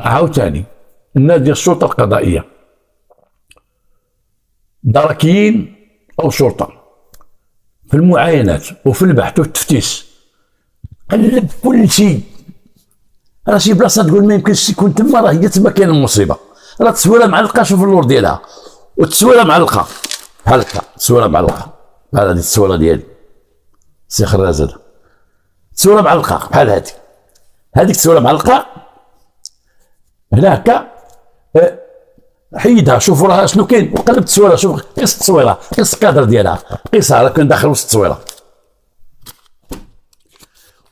عاوتاني الناس ديال الشرطه القضائيه، دركيين او شرطه، في المعاينات وفي البحث والتفتيش قلب كل شيء. راه شي بلاصه تقول ما يمكنش يكون تما، راه هي تما كاين المصيبه. راه التصويره معلقه، شوف اللور ديالها، والتصويره معلقه بحال هكا، التصويره معلقه بحال هذه التصويره ديالي سي خراز، هذا التصويره معلقه بحال هذيك التصويره معلقه هنا هكا. حيدها شوفوا راه شنو كاين، وقلب التصويره، شوف قيس التصويره، قيس الكادر ديالها، قيسها راه كان داخل وسط التصويره،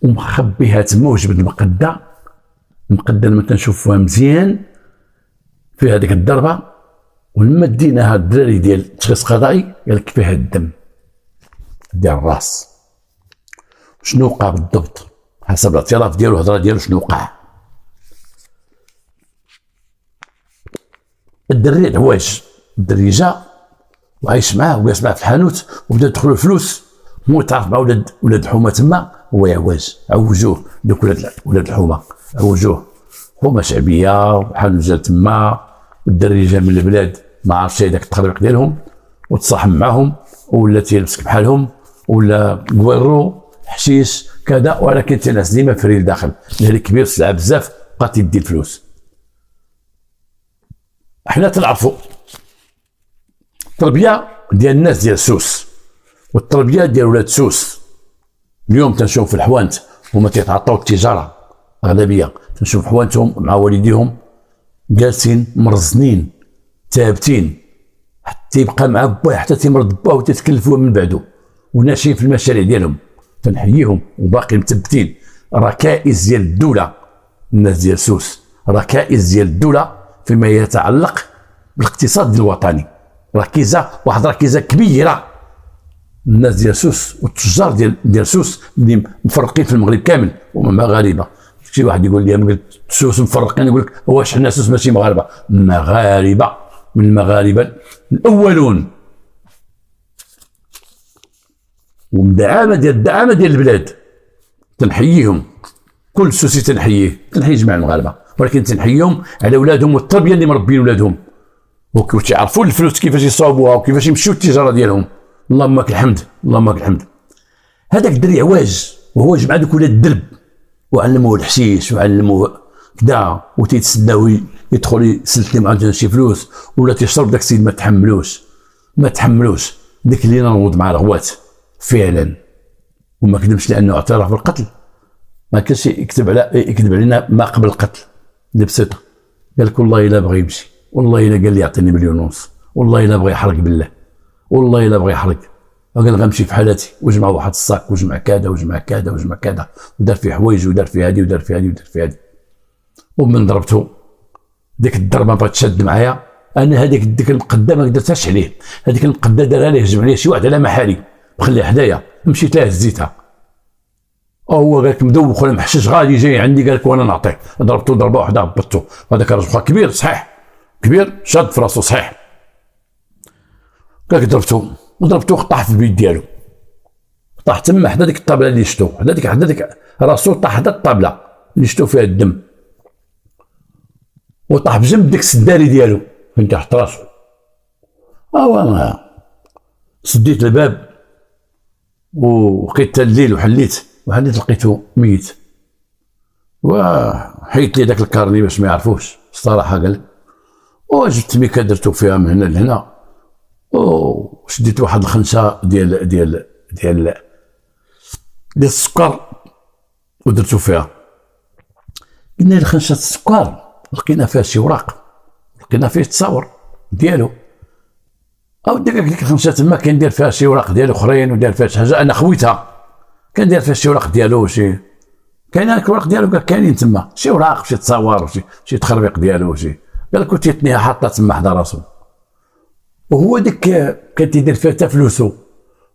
ومخبيها تما. وجبد المقده لما تنشوفوها مزيان في هذيك الضربه، ولما ديناها الدراري ديال التشخيص القضائي قال لك فيها الدم ديال الراس. شنو وقع بالضبط حسب الاعتراف ديالو، الهضره ديالو شنو وقع؟ الدري العواج، الدري جا وعايش معاه وجالس معاه في الحانوت، وبدا يدخلوا الفلوس، هو يتعرف مع ولاد الحومه تما، هو عواج. عوجوه دوك ولاد الحومه، عوجوه حومه شعبيه وحانوت جا تما، والدري جا من البلاد ما عرفش هذاك التخربيق ديالهم، وتصاحب معاهم ولا تيلبسك بحالهم، ولا قويرو حشيش كذا. ولكن تناس ديما فري لداخل، الهري كبير سلعه بزاف بقى تيدي الفلوس. حنا تنعرفوا التربيه ديال الناس ديال سوس والتربيه ديال ولاد سوس. اليوم تنشوف في الحوانت هما تيتعطاو التجاره اغلبيه، تنشوف حوانتهم مع والديهم جالسين مرزنين ثابتين، حتى يبقى مع باه حتى تيمرض باه وتتكلفوا من بعده، وناشئين في المشاريع ديالهم. تنحييهم وباقي مثبتين. ركائز ديال الدوله الناس ديال سوس، ركائز ديال الدوله فيما يتعلق بالاقتصاد الوطني. واحد ركيزه كبيره. الناس ديال سوس والتجار ديال سوس اللي مفرقين في المغرب كامل وهم مغاربه. شي واحد يقول لي سوس مفرقين، يقول لك واش حنا سوس ماشي مغاربه؟ مغاربه، من المغاربه الاولون، والدعامه ديال البلاد. تنحييهم، كل سوسي تنحيي جميع المغاربه، ولكن تنحييهم على اولادهم والتربيه اللي مربين اولادهم، وكيفاش يعرفوا الفلوس كيفاش يصاوبوها وكيفاش يمشيو التجاره ديالهم. اللهم لك الحمد، اللهم لك الحمد. هذاك الدري عواج، وهو جمع دوك ولاد الدرب وعلموه الحشيش وعلموه كدا، وتيتسناو يدخل يسلك معاه شي فلوس، ولا تيشرب داك السيد ما تحملوش ديك اللي نوض مع الغوات فعلا. وما كذبش لانه اعترف بالقتل، ما كانش يكذب علينا ما قبل القتل بسيطه. قال لك والله الا بغى يمشي، والله الا قال لي يعطيني 1.5 مليون، والله الا بغى يحرق بالله، والله الا بغى يحرق. قال غنمشي في حالاتي، وجمع واحد الصاك وجمع كذا وجمع كذا وجمع كذا، ودار فيه حوايج ودار فيه هادي ودار فيه هادي ودار فيه هادي. ومن ضربته ديك الضربه بغات تشد معايا انا، هذيك المقده ما قدرتهاش عليه. هذيك المقده دارها ليه، هجم عليه شي واحد على محاري بخليها حدايا، مشيت لها هزيتها. هو قال لك مدوخ ولا محشش غادي جاي عندي، قال لك وانا نعطيه. ضربته ضربه واحده هبطته. هذاك الرجل كبير صحيح، كبير شاد في راسه صحيح. قال لك ضربته طاح في البيت ديالو، طاح تما حدا ديك الطابله اللي شتو، حدا ديك راسو طاح حدا الطابله اللي شتو فيها الدم، وطاح بجنب ديك السداري ديالو فين تحت راسو. انا سديت الباب وقيت الليل وحليت لقيته ميت، وحيت لي داك الكارني باش ما يعرفوش الصراحه. قال وجبت ميكا درتو فيها من هنا لهنا، وشديت واحد الخنشه ديال السكر ودرتو فيها. قلنا الخنشه السكر لقينا فيها شي وراق، لقينا فيه التصاور ديالو، او ديك الخنشه تما كان داير فيها شي وراق ديالو اخرين، وداير فيها شي حاجه انا خويتها، كان داير فيها شي وراق ديالو شي كاين هذاك الورق ديالو قال كاينين تما شي وراق شي تصاور شي تخربيق ديالو شي قال لك تيتنيها حاطه تما حدا راسو. وهو ديك كان تيدير فيها حتى فلوسو.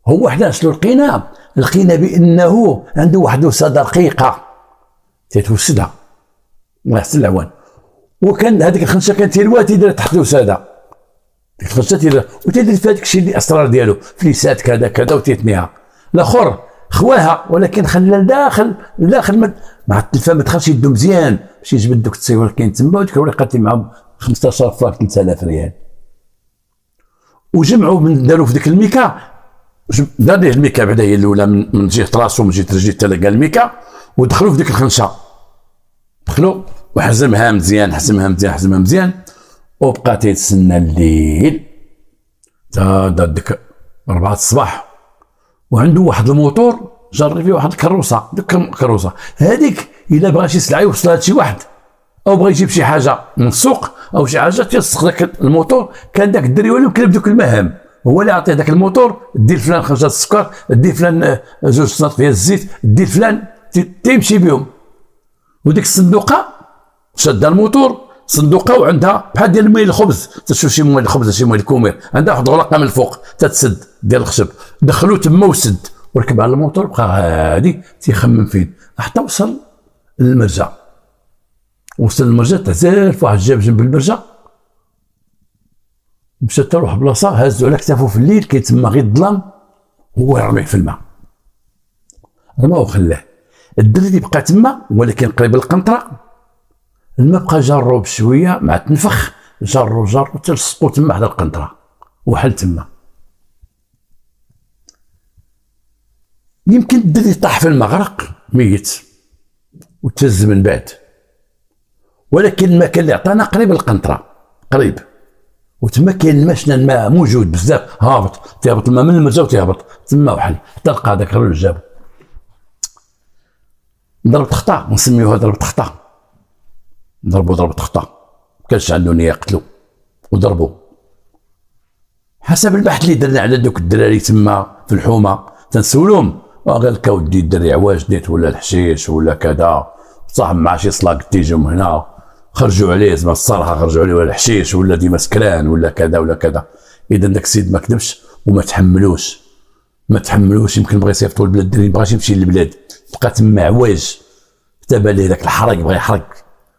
هو حنا شنو لقينا بانه عنده واحد الوساده رقيقه تيتوسدها الله يحسن العوان. وكان هذيك الخنشه كان تيلوها تيدير تحت الوساده، ديك الخنشه تيدير وتيدير فيها داك الشيء اللي اسرار ديالو فليسات كذا كذا وتيتنيها. الاخر خواها ولكن خلى لداخل مع التلفه ما دخلش يدو مزيان باش يجبد دوك التصوير كاين تما. وديك الورقه قاتل معاهم 15 فار 3000 ريال. وجمعوا من داروا في ديك الميكا، دار ليه الميكا بعدا هي الاولى من جهه راسو من جهه رجليه حتى لقى الميكا، ودخلوا في ديك الخنشه. دخلوا وحزمها مزيان وبقى تيتسنى الليل تا دار ديك 4 الصباح. وعنده واحد الموتور جري فيه واحد الكروسه، ديك الكروسه هذيك الا بغى شي سلعه يوصلها لشي واحد او بغى يجيب شي حاجه من السوق او شي حاجه تيلصق داك الموتور. كان داك الدري هو اللي مكلف دوك المهام، هو اللي يعطيه داك الموتور دير فلان 5 السكر، دير فلان 2 صناديق ديال الزيت، دير فلان تيمشي بهم. وديك الصندوقه شاده الموتور صندوقه وعندها بحال ديال المويه الخبز، تشوف شي مويه الخبز شي مويه الكومير، عندها واحد الغلقه من الفوق تتسد ديال الخشب. دخلوه تما وسد وركب على الموتور بقى هادي تيخمم فين حتى وصل للمرجع. وصل للمرجع تعزل في واحد الجبل جنب المرجع، مشى حتى لواحد البلاصه هازو على كتافو في الليل كاين تما غير الظلام، هو رميه في الماء، رماه وخلاه. الدري اللي بقى تما ولكن قريب للقنطره، الماء بقى جارو بشويه مع تنفخ جارو حتى لصقو تما حدا القنطره وحل تما. يمكن الدري طاح في المغرق ميت وتهز من بعد، ولكن المكان اللي عطانا قريب للقنطره قريب، وتما كاين الماء موجود بزاف، تيهبط الماء من المرجا وتيهبط تما وحل حتى لقى داك الرجل جابو. ضربت خطا نسميوها ضربت خطا، ضربت خطا كانش عنده نيه يقتلو وضربو. حسب البحث اللي درنا على دوك الدراري تما في الحومه تنسولهم قال لك اودي الدري عواش ديت ولا الحشيش ولا كذا، صاحب مع شي صلاق تيجوا من هنا خرجوا عليه زعما الصراحه خرجوا عليه ولا الحشيش ولا ديما سكران ولا كذا ولا كذا. اذا داك السيد ما كذبش وما تحملوش يمكن بغى يصيفطوا البلاد الدري مبغاش يمشي للبلاد، بقى تما عواج حتى بان ليه داك الحرق بغى يحرق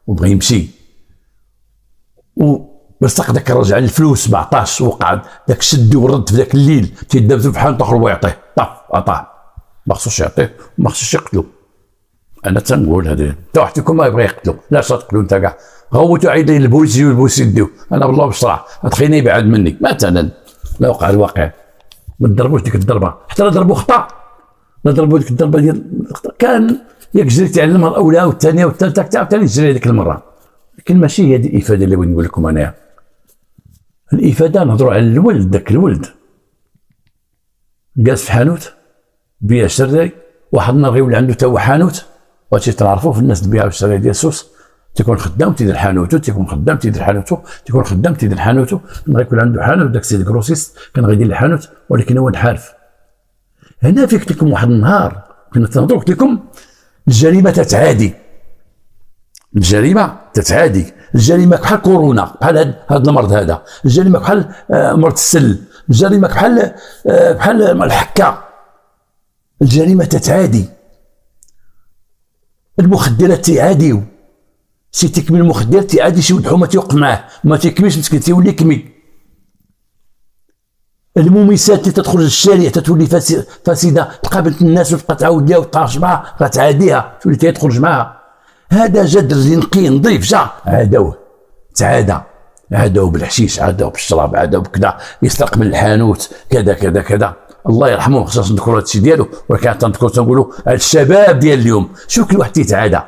وبغى يمشي وبرسق داك الرجل على الفلوس ما عطاش، وقعد داك شد ورد في داك الليل تيدابزو في حال اخر ويعطيه طاف عطاه، ما خصوش يعطيه وما خصوش يقتلو. انا تنقول هذا حتى واحد فيكم ما يبغي يقتلو، لا تقتلو انت كاع غوتو عيد لي البوليس يجيو البوليس يديو، انا بالله بصراحه تخيني يبعد مني مثلا لا وقع الواقع. ما تضربوش ديك الضربه حتى لا ضربوا خطا، لا ضربوا ديك الضربه ديال كان ياك جريت تعلمها الاولى والثانيه والثالثه حتى عاوتاني تجري هذيك المره. لكن ماشي هي هذه الافاده اللي بغيت نقول لكم انايا. الافاده نهضروا على الولد، داك الولد جالس في حانوت بيع شراي، واحد النهار غيولي عنده تا هو حانوت، وهادشي تعرفوه في الناس البيع والشراي ديال السوس، تيكون خدام تيدير حانوتو، تيكون خدام تيدير حانوتو، غيكون عنده حانوت داك السيد كروسيست كان غيدير الحانوت ولكن هو انحرف. هنا فيك قلت لكم واحد النهار كنا تنهضروا قلت لكم الجريمه تتعادي، الجريمه بحال كورونا، بحال هذا المرض هذا، الجريمه بحال مرض السل، الجريمه بحال الحكه، الجريمه تتعادي. المخدرات تيعاديو، شي تكمل المخدرات تيعادي شي ولد حومه تيوقف معاه ما تيكميش مسكين تيولي كمي. المميسات اللي تدخل للشارع تتولي فاسده، تقابل الناس وتبقى تعاود لها وتطارش معها فتعاديها تولي تيدخل معها. هذا جد نقي نظيف جا عادوه عادوه بالحشيش، عادوه بالشراب، عادوه بكذا، يسرق من الحانوت كذا كذا كذا. الله يرحمه خصنا نذكروا هذا الشيء ديالو، ولكن تنذكروا تنقولوا على الشباب ديال اليوم. شوف كل واحد تيتعادى،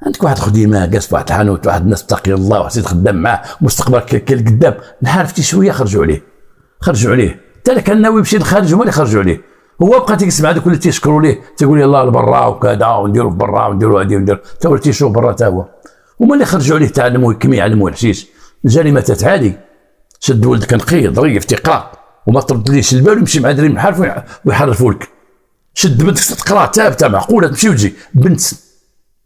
عندك واحد خديمه جالس في واحد الحانوت، واحد الناس تقي الله وحسيت خدام معاه مستقبلك كاين قدام، نحارفتي شويه خرجوا عليه حتى كان ناوي يمشي للخارج هما اللي خرجوا عليه. هو بقى تيسمع هذوك اللي تيشكروا ليه تيقول لي الله لبرا وكذا ونديروا برا ونديروا هادي وندير، تا هو تيشوف برا تا هو، هما اللي خرجوا عليه تعلموا كمي يعلموا الحشيش. الجريمه تتعادي، شد ولدك نقي ظريف تيقرا وما تردليش البال ويمشي مع دري محارف ويحرفوا لك. شد بنتك تقرا ثابته معقوله تمشي وتجي بنت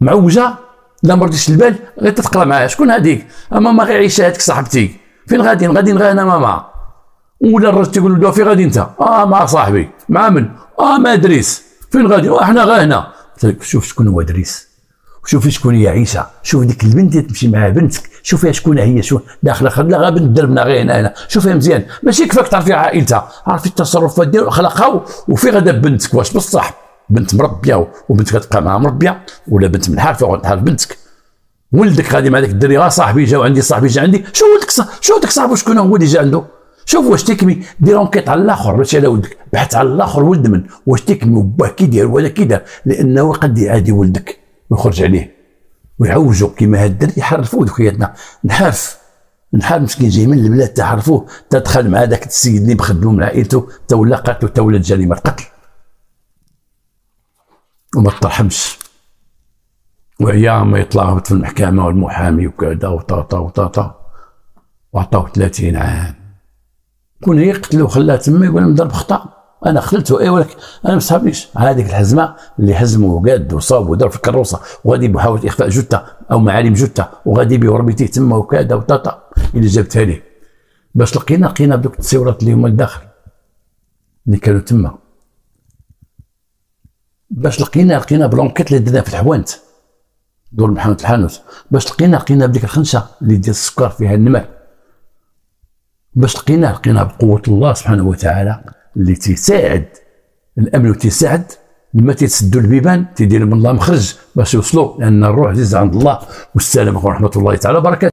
معوجه لا ما رديش البال غير تتقرا معاها شكون هذيك؟ ماما غير عيشها هذيك صاحبتي فين غادي غير انا ماما ولا الراجل تيقول له فين غادي انت؟ مع صاحبي مع من؟ مع دريس فين غادي؟ حنا غير هنا. شوف شكون هو دريس وشوفي شكون هي عيشه شوف ديك البنت اللي تمشي مع بنتك شوفيها شكون هي شو داخله خليها غير بنت دربنا غير هنا شوفيها مزيان ماشي كفاك تعرفي عائلتها عرفي التصرفات ديالها واخلاقها وفي غدا بنتك واش بصح بنت مربيه وبنتك كتبقى معها مربيه ولا بنت منحرفه وتنحرف بنتك ولدك غادي مع داك الدري صاحبي جا عندي صاحبي جا عندي شو ولدك شو داك صاحبو شكون هو اللي جا عنده شوف واش تكمي دير انكيط على الاخر ماشي على ولدك بحث على الاخر ولد من واش تكمي وباه كي داير ولا كي دار لانه قد يعادي ولدك ويخرج عليه ويعوجوا كيما هاد الدري يحرفوه ذكرياتنا نحاف مسكين جاي من البلاد تحرفوه تدخل مع ذاك السيد اللي مخدمو من عائلته تولى قتل وتولى جريمه قتل وما ترحمش وعيا ما يطلعوا في المحكمه والمحامي وكذا وطاطا وعطاوه 30 عام كون هي قتلو وخلاه تما يقول مضرب خطا انا قتلته ولكن انا ما صحابنيش هذيك الحزمه اللي حزموا وقاد وصاب ودار في الكروسه وغادي بحاول اخفاء جثه او معالم جثه وغادي بيه وربيتيه تما وكذا وطاطا اللي جابتها ليه باش لقينا بدوك التصويرات اللي هما لداخل اللي كانوا تما باش لقينا بلونكيت اللي درنا في الحوانت دور محمد الحانوت باش لقينا بديك الخنشه اللي ديال السكر فيها النمر باش لقينا بقوه الله سبحانه وتعالى اللي تيساعد الامن وتيساعد لما تيتسدوا البيبان تيديروا من الله مخرج باش يوصلوا لان الروح عزيزه عند الله والسلام عليكم ورحمه الله تعالى وبركاته.